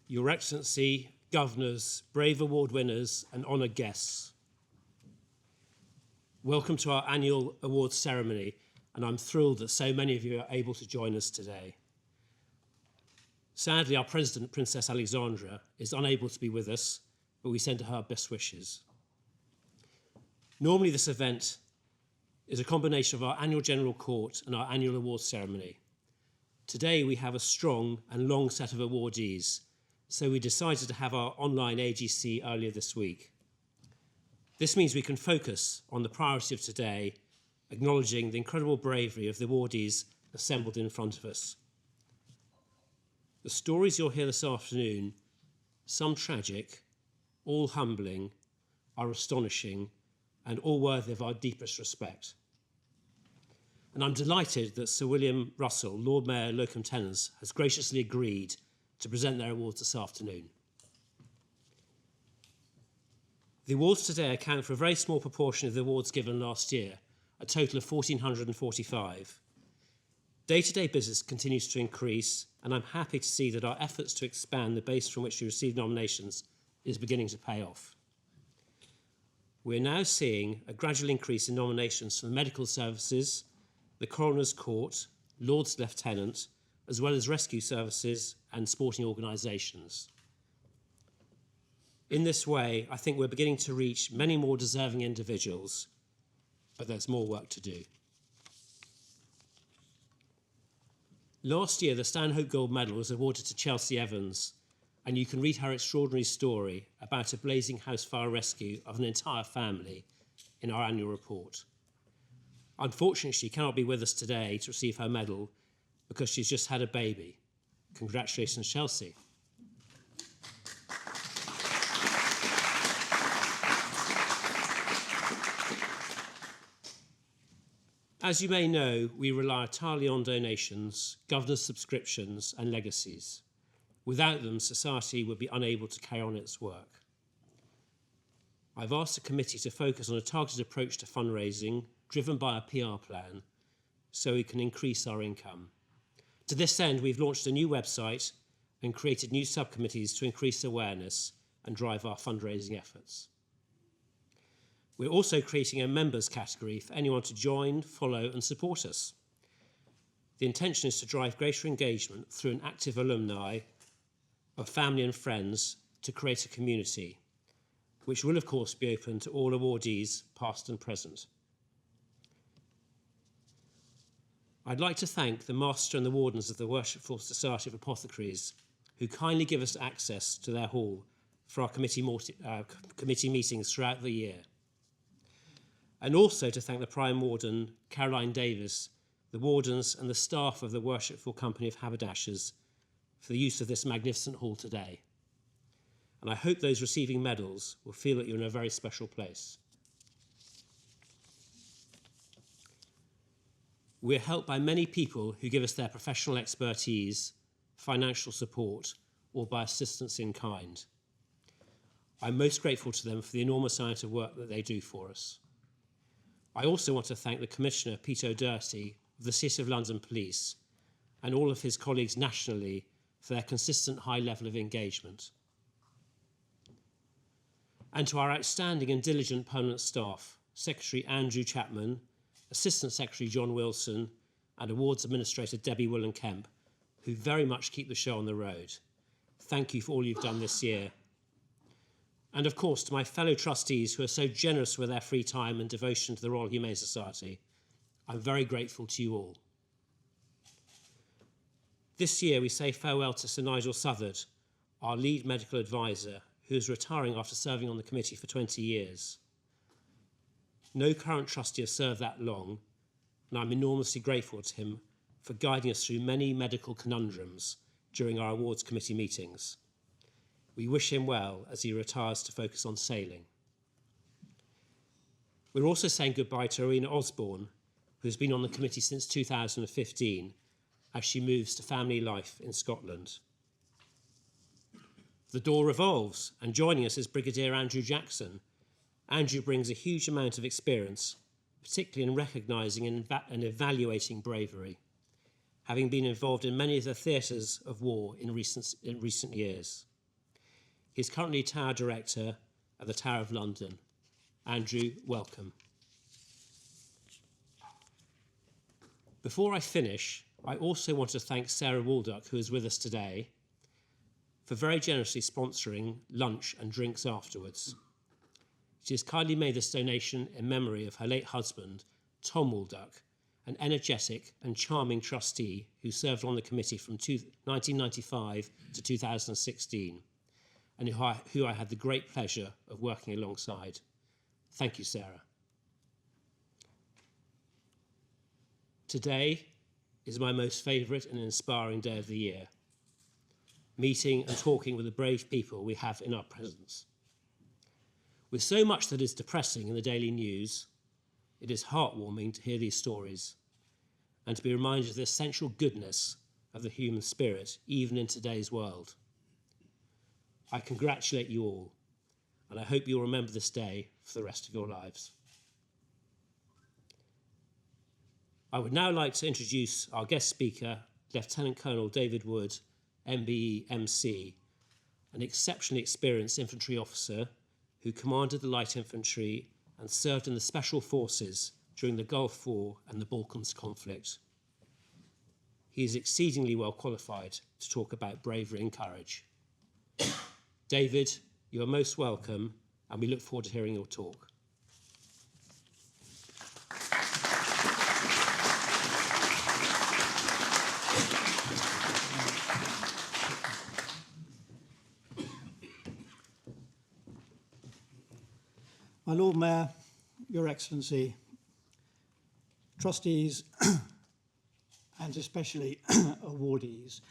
Your Excellency, Governors, Brave Award winners and honoured guests, welcome to our annual awards ceremony, and I'm thrilled that so many of you are able to join us today. Sadly, our President, Princess Alexandra, is unable to be with us, but we send her best wishes. Normally, this event is a combination of our annual General Court and our annual awards ceremony. Today, we have a strong and long set of awardees, so we decided to have our online AGC earlier this week. This means we can focus on the priority of today, acknowledging the incredible bravery of the awardees assembled in front of us. The stories you'll hear this afternoon, some tragic, all humbling, are astonishing, and all worthy of our deepest respect. And I'm delighted that Sir William Russell, Lord Mayor Locum Tenens, has graciously agreed to present their awards this afternoon. The awards today account for a very small proportion of the awards given last year, a total of 1,445. Day-to-day business continues to increase, and I'm happy to see that our efforts to expand the base from which we receive nominations is beginning to pay off. We're now seeing a gradual increase in nominations from medical services, the Coroner's Court, Lord's Lieutenant, as well as rescue services and sporting organisations. In this way, I think we're beginning to reach many more deserving individuals, but there's more work to do. Last year, the Stanhope Gold Medal was awarded to Chelsea Evans, and you can read her extraordinary story about a blazing house fire rescue of an entire family in our annual report. Unfortunately, she cannot be with us today to receive her medal because she's just had a baby. Congratulations, Chelsea. As you may know, we rely entirely on donations, governors' subscriptions and legacies. Without them, society would be unable to carry on its work. I've asked the committee to focus on a targeted approach to fundraising, driven by a PR plan, so we can increase our income. To this end, we've launched a new website and created new subcommittees to increase awareness and drive our fundraising efforts. We're also creating a members category for anyone to join, follow and support us. The intention is to drive greater engagement through an active alumni of family and friends to create a community, which will of course be open to all awardees, past and present. I'd like to thank the Master and the Wardens of the Worshipful Society of Apothecaries, who kindly give us access to their hall for our committee meetings throughout the year. And also to thank the Prime Warden, Caroline Davis, the Wardens and the staff of the Worshipful Company of Haberdashers for the use of this magnificent hall today. And I hope those receiving medals will feel that you're in a very special place. We're helped by many people who give us their professional expertise, financial support, or by assistance in kind. I'm most grateful to them for the enormous amount of work that they do for us. I also want to thank the Commissioner, Peter O'Doherty, of the City of London Police, and all of his colleagues nationally for their consistent high level of engagement. And to our outstanding and diligent permanent staff, Secretary Andrew Chapman, Assistant Secretary John Wilson, and Awards Administrator Debbie Willen-Kemp, who very much keep the show on the road. Thank you for all you've done this year. And of course, to my fellow trustees who are so generous with their free time and devotion to the Royal Humane Society, I'm very grateful to you all. This year, we say farewell to Sir Nigel Southard, our lead medical advisor, who is retiring after serving on the committee for 20 years. No current trustee has served that long, and I'm enormously grateful to him for guiding us through many medical conundrums during our awards committee meetings. We wish him well as he retires to focus on sailing. We're also saying goodbye to Arena Osborne, who has been on the committee since 2015, as she moves to family life in Scotland. The door revolves, and joining us is Brigadier Andrew Jackson. Andrew brings a huge amount of experience, particularly in recognising and evaluating bravery, having been involved in many of the theatres of war in recent years. He's currently Tower Director at the Tower of London. Andrew, welcome. Before I finish, I also want to thank Sarah Waldock, who is with us today, for very generously sponsoring lunch and drinks afterwards. She has kindly made this donation in memory of her late husband, Tom Waldock, an energetic and charming trustee who served on the committee from 1995 to 2016, and who I had the great pleasure of working alongside. Thank you, Sarah. Today is my most favourite and inspiring day of the year, meeting and talking with the brave people we have in our presence. With so much that is depressing in the daily news, it is heartwarming to hear these stories and to be reminded of the essential goodness of the human spirit, even in today's world. I congratulate you all, and I hope you'll remember this day for the rest of your lives. I would now like to introduce our guest speaker, Lieutenant Colonel David Wood, MBE MC, an exceptionally experienced infantry officer who commanded the light infantry and served in the special forces during the Gulf War and the Balkans conflict. He is exceedingly well qualified to talk about bravery and courage. David, you are most welcome, and we look forward to hearing your talk. My Lord Mayor, Your Excellency, trustees, and especially awardees.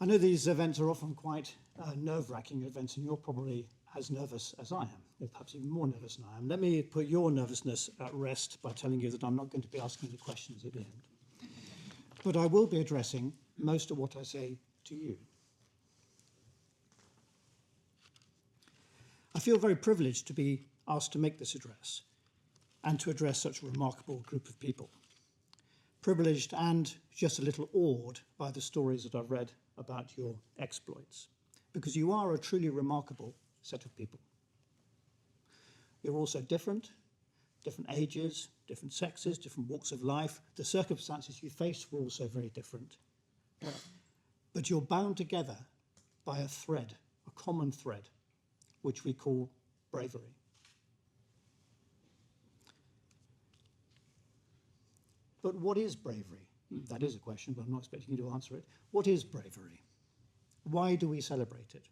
I know these events are often quite nerve-wracking events, and you're probably as nervous as I am, or perhaps even more nervous than I am. Let me put your nervousness at rest by telling you that I'm not going to be asking any questions at the end. But I will be addressing most of what I say to you. I feel very privileged to be asked to make this address and to address such a remarkable group of people. Privileged and just a little awed by the stories that I've read about your exploits, because you are a truly remarkable set of people. You're also different ages, different sexes, different walks of life. The circumstances you faced were also very different. But you're bound together by a thread, a common thread, which we call bravery. But what is bravery? That is a question, but I'm not expecting you to answer it. What is bravery? Why do we celebrate it?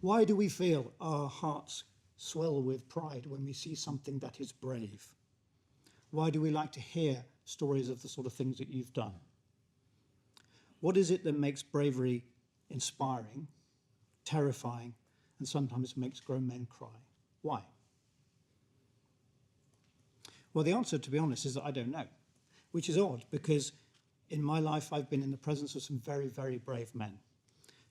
Why do we feel our hearts swell with pride when we see something that is brave? Why do we like to hear stories of the sort of things that you've done? What is it that makes bravery inspiring, terrifying, and sometimes makes grown men cry? Why? Well, the answer, to be honest, is that I don't know, which is odd, because in my life I've been in the presence of some very, very brave men.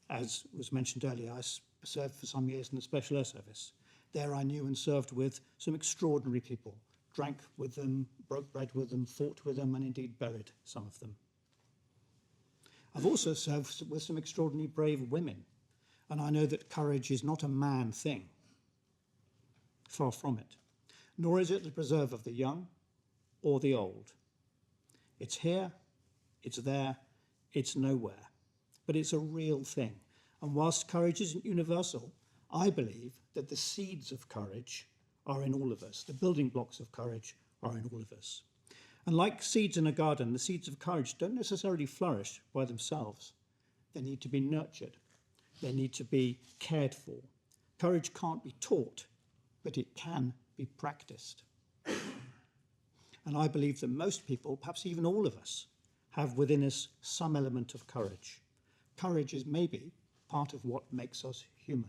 As was mentioned earlier, I served for some years in the Special Air Service. There I knew and served with some extraordinary people, drank with them, broke bread with them, fought with them, and indeed buried some of them. I've also served with some extraordinarily brave women, and I know that courage is not a man thing. Far from it. Nor is it the preserve of the young or the old. It's here, it's there, it's nowhere. But it's a real thing. And whilst courage isn't universal, I believe that the seeds of courage are in all of us. The building blocks of courage are in all of us. And like seeds in a garden, the seeds of courage don't necessarily flourish by themselves. They need to be nurtured. They need to be cared for. Courage can't be taught, but it can be practiced. And I believe that most people, perhaps even all of us, have within us some element of courage. Courage is maybe part of what makes us human.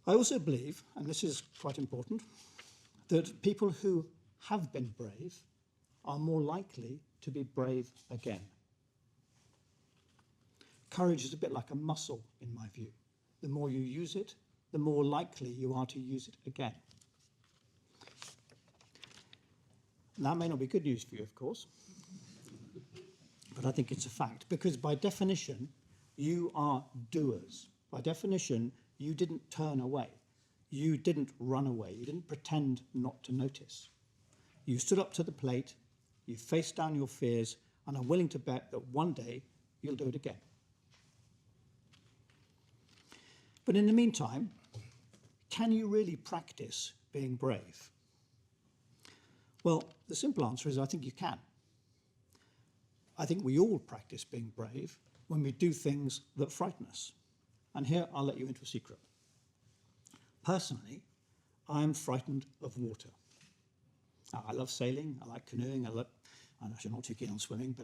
I also believe, and this is quite important, that people who have been brave are more likely to be brave again. Courage is a bit like a muscle, in my view. The more you use it, the more likely you are to use it again. That may not be good news for you, of course. but I think it's a fact, because by definition, you are doers. By definition, you didn't turn away. You didn't run away. You didn't pretend not to notice. You stood up to the plate, you faced down your fears, and are willing to bet that one day you'll do it again. But in the meantime, can you really practice being brave? Well, the simple answer is I think you can. I think we all practice being brave when we do things that frighten us. And here I'll let you into a secret. Personally, I am frightened of water. Now, I love sailing, I like canoeing, I'm actually not too keen on swimming,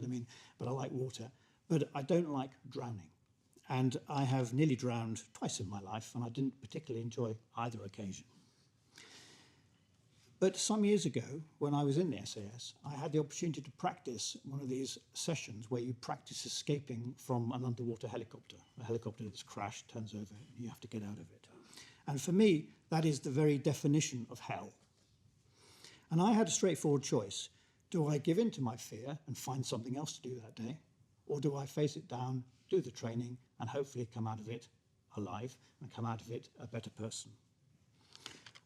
but I like water. But I don't like drowning. And I have nearly drowned twice in my life, and I didn't particularly enjoy either occasion. But some years ago, when I was in the SAS, I had the opportunity to practice one of these sessions where you practice escaping from an underwater helicopter. A helicopter that's crashed, turns over, and you have to get out of it. And for me, that is the very definition of hell. And I had a straightforward choice. Do I give in to my fear and find something else to do that day? Or do I face it down, do the training, and hopefully come out of it alive and come out of it a better person?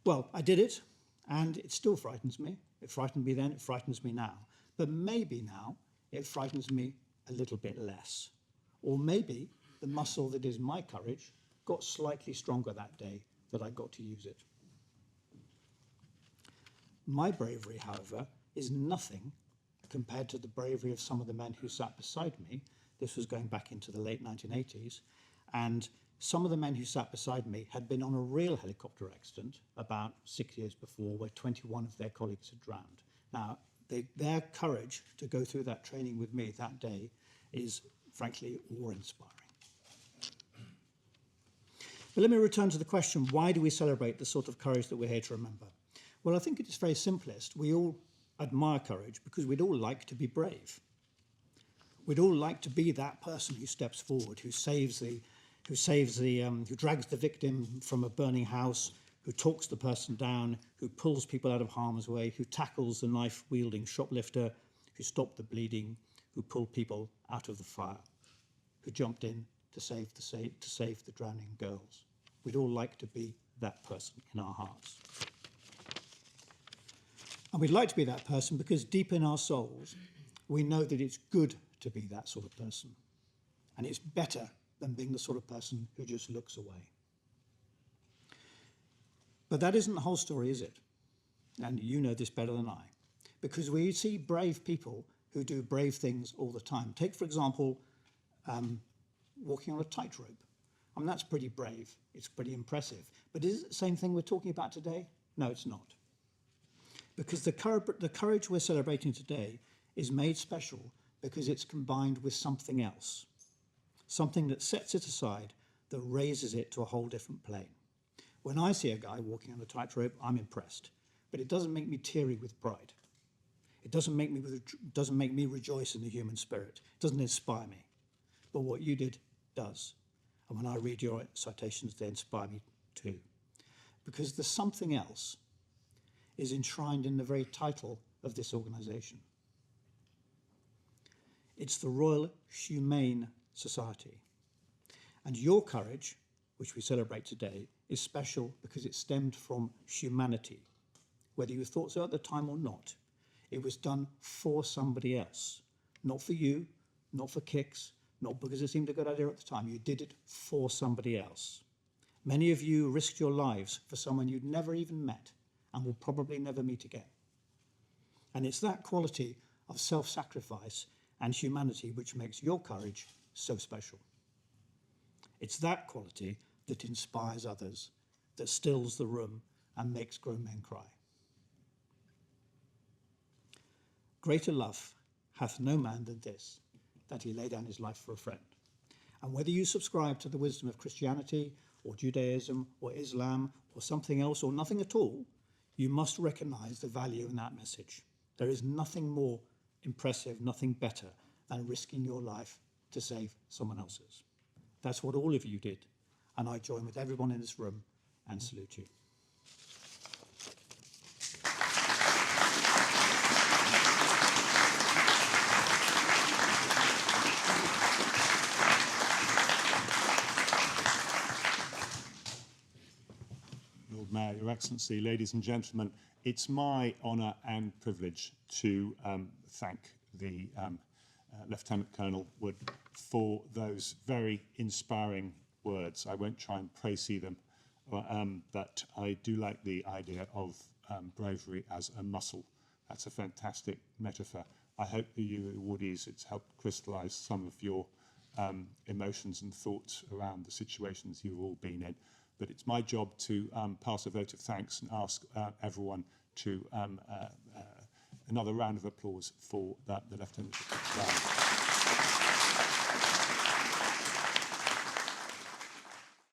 Well, I did it, and it still frightens me. It frightened me then, it frightens me now. But maybe now it frightens me a little bit less. Or maybe the muscle that is my courage got slightly stronger that day that I got to use it. My bravery, however, is nothing compared to the bravery of some of the men who sat beside me. This was going back into the late 1980s, and some of the men who sat beside me had been on a real helicopter accident about 6 years before where 21 of their colleagues had drowned. Now, their courage to go through that training with me that day is, frankly, awe-inspiring. But let me return to the question, why do we celebrate the sort of courage that we're here to remember? Well, I think it's very simplest. We all admire courage because we'd all like to be brave. We'd all like to be that person who steps forward, who drags the victim from a burning house, who talks the person down, who pulls people out of harm's way, who tackles the knife-wielding shoplifter, who stopped the bleeding, who pulled people out of the fire, who jumped in to save the drowning girls. We'd all like to be that person in our hearts. And we'd like to be that person because deep in our souls, we know that it's good to be that sort of person. And it's better than being the sort of person who just looks away. But that isn't the whole story, is it? And you know this better than I. Because we see brave people who do brave things all the time. Take, for example, walking on a tightrope. I mean, that's pretty brave. It's pretty impressive. But is it the same thing we're talking about today? No, it's not. Because the courage we're celebrating today is made special because it's combined with something else. Something that sets it aside, that raises it to a whole different plane. When I see a guy walking on a tightrope, I'm impressed. But it doesn't make me teary with pride. It doesn't make me rejoice in the human spirit. It doesn't inspire me. But what you did does. And when I read your citations, they inspire me too. Because the something else is enshrined in the very title of this organisation. It's the Royal Humane Society. And your courage, which we celebrate today, is special because it stemmed from humanity. Whether you thought so at the time or not, it was done for somebody else. Not for you, not for kicks, not because it seemed a good idea at the time. You did it for somebody else. Many of you risked your lives for someone you'd never even met and will probably never meet again. And it's that quality of self-sacrifice and humanity which makes your courage so special. It's that quality that inspires others, that stills the room and makes grown men cry. Greater love hath no man than this, that he lay down his life for a friend. And whether you subscribe to the wisdom of Christianity or Judaism or Islam or something else or nothing at all, you must recognize the value in that message. There is nothing more impressive, nothing better than risking your life to save someone else's. That's what all of you did, and I join with everyone in this room and salute you. Your Excellency, ladies and gentlemen, it's my honour and privilege to thank the Lieutenant Colonel Wood for those very inspiring words. I won't try and précis them, but I do like the idea of bravery as a muscle. That's a fantastic metaphor. I hope that you awardees, it's helped crystallise some of your emotions and thoughts around the situations you've all been in. But it's my job to pass a vote of thanks and ask everyone to another round of applause for the Lieutenant.